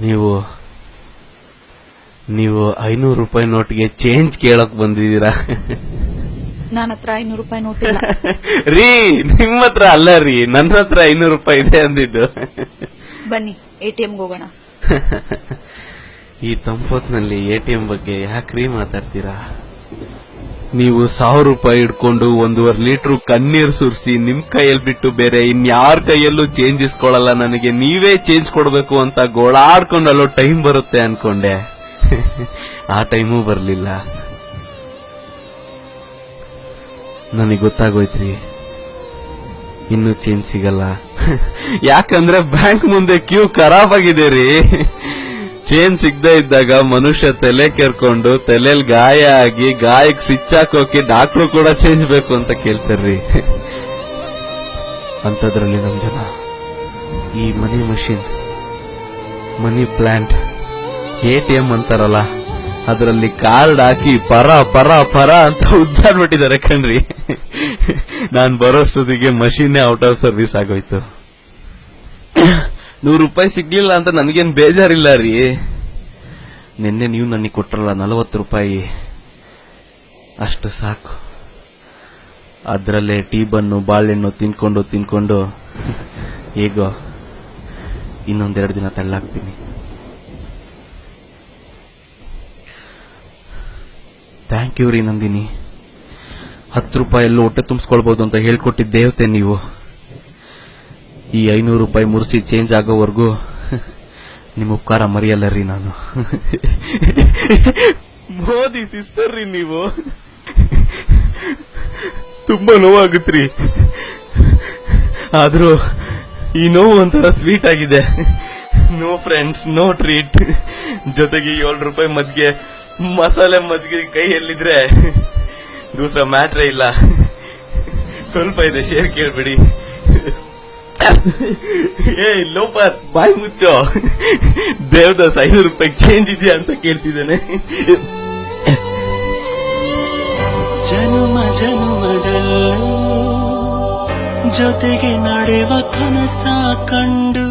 ನೀವು 500 ರೂಪಾಯಿ ನೋಟ್ಗೆ ಚೇಂಜ್ ಕೇಳಕ್ ಬಂದಿದ್ದೀರಾ? ನನ್ನ ಹತ್ರ 500 ರೂಪಾಯಿ ನೋಟ್ ಇಲ್ಲ ರೀ. ನಿಮ್ಮ ಹತ್ರ ಅಲ್ಲ ರೀ, ನನ್ನ ಹತ್ರ 500 ರೂಪಾಯಿ ಇದೆ ಅಂದಿದ್ದು. ಬನ್ನಿ ATM ಹೋಗೋಣ. ಈ ತಂಪೊತ್ನಲ್ಲಿ ATM ಬಗ್ಗೆ ಯಾಕ್ರಿ ಮಾತಾಡ್ತೀರಾ? ನೀವು 1000 ರೂಪಾಯಿ ಇಟ್ಕೊಂಡು 1.5 ಲೀಟರ್ ಕಣ್ಣೀರ್ ಸುರಿಸಿ ನಿಮ್ ಕೈಯಲ್ಲಿ ಬಿಟ್ಟು ಬೇರೆ ಇನ್ಯಾರ ಕೈಯಲ್ಲೂ ಚೇಂಜ್ ಇಸ್ಕೊಳ್ಳಲ್ಲ, ನನಗೆ ನೀವೇ ಚೇಂಜ್ ಕೊಡ್ಬೇಕು ಅಂತ ಗೋಳಾಡ್ಕೊಂಡು ಅಲ್ಲೋ ಟೈಮ್ ಬರುತ್ತೆ ಅನ್ಕೊಂಡೆ. ಆ ಟೈಮೂ ಬರ್ಲಿಲ್ಲ. ನನಗೆ ಗೊತ್ತಾಗೋಯ್ತ್ರಿ, ಇನ್ನು ಚೇಂಜ್ ಸಿಗಲ್ಲ. ಯಾಕಂದ್ರೆ ಬ್ಯಾಂಕ್ ಮುಂದೆ ಕ್ಯೂ ಖರಾಬ್ ಆಗಿದೆ ರೀ. ಚೇಂಜ್ ಸಿಗದೆ ಇದ್ದಾಗ ಮನುಷ್ಯ ತಲೆ ಕೆರ್ಕೊಂಡು ತಲೆಯಲ್ಲಿ ಗಾಯ ಆಗಿ ಗಾಯಕ್ಕೆ ಸ್ವಿಚ್ ಹಾಕೋಕೆ ಡಾಕ್ಟ್ರು ಕೂಡ ಚೇಂಜ್ ಬೇಕು ಅಂತ ಕೇಳ್ತಾರ್ರಿ. ಅಂತದ್ರಲ್ಲಿ ನಮ್ ಜನ ಈ ಮನಿ ಮಷಿನ್, ಮನಿ ಪ್ಲಾಂಟ್, ATM ಅಂತಾರಲ್ಲ, ಅದರಲ್ಲಿ ಕಾರ್ಡ್ ಹಾಕಿ ಪರ ಪರ ಪರ ಅಂತ ಉದ್ದಾಡ್ಬಿಟ್ಟಿದ್ದಾರೆ ಕಣ್ರಿ. ನಾನ್ ಬರೋಷ್ಟೊತ್ತಿಗೆ ಮಷೀನ್ ಔಟ್ ಆಫ್ ಸರ್ವಿಸ್ ಆಗೋಯ್ತು. 100 ರೂಪಾಯಿ ಸಿಗ್ಲಿಲ್ಲ ಅಂತ ನನ್ಗೇನ್ ಬೇಜಾರಿಲ್ಲ ರೀ. ನಿನ್ನೆ ನೀವು ನನಗೆ ಕೊಟ್ರಲ್ಲ 40 ರೂಪಾಯಿ, ಅಷ್ಟು ಸಾಕು. ಅದರಲ್ಲೇ ಟೀ ಬನ್ನು ಬಾಳೆಹಣ್ಣು ತಿನ್ಕೊಂಡು ಹೇಗೋ ಇನ್ನೊಂದೆರಡು ದಿನ ತಳ್ಳಾಕ್ತೀನಿ. ಥ್ಯಾಂಕ್ ಯು ರೀ ನಂದಿನಿ. 10 ರೂಪಾಯಲ್ಲೂ ಹೊಟ್ಟೆ ತುಂಬಿಸ್ಕೊಳ್ಬಹುದು ಅಂತ ಹೇಳ್ಕೊಟ್ಟಿದ್ದ ದೇವತೆ ನೀವು. ಈ 500 ರೂಪಾಯಿ ಮುರ್ಸಿ ಚೇಂಜ್ ಆಗೋವರೆಗೂ ನಿಮ್ಮ ಉಪಕಾರ ಮರೆಯಲ್ಲ ರೀ ನಾನು. ಮೋದಿ ಸಿಸ್ಟರ್ ರೀ ನೀವು. ತುಂಬಾ ನೋವಾಗುತ್ತ್ರಿ, ಆದ್ರೂ ಈ ನೋವು ಒಂಥರ ಸ್ವೀಟ್ ಆಗಿದೆ. No friends, no treat. ಜೊತೆಗೆ 7 ರೂಪಾಯಿ ಮಜ್ಜಿಗೆ, ಮಸಾಲೆ ಮಜ್ಜಿಗೆ ಕೈಯಲ್ಲಿದ್ರೆ ದೂಸರ ಮ್ಯಾಟ್ರೇ ಇಲ್ಲ. ಸ್ವಲ್ಪ ಇದೆ, ಶೇರ್ ಕೇಳ್ಬೇಡಿ. ಏ ಲೋಪರ್, ಬಾಯ್ ಮುಚ್ಚೋ. ದೇವದಾಸ್ 500 ರೂಪಾಯಿ ಚೇಂಜ್ ಇದೆಯಾ ಅಂತ ಕೇಳ್ತಿದ್ದೇನೆ. ಜನುಮ ಜನುಮದಲ್ಲೂ ಜೊತೆಗೆ ನಡೆವ ಕನಸ ಕಂಡು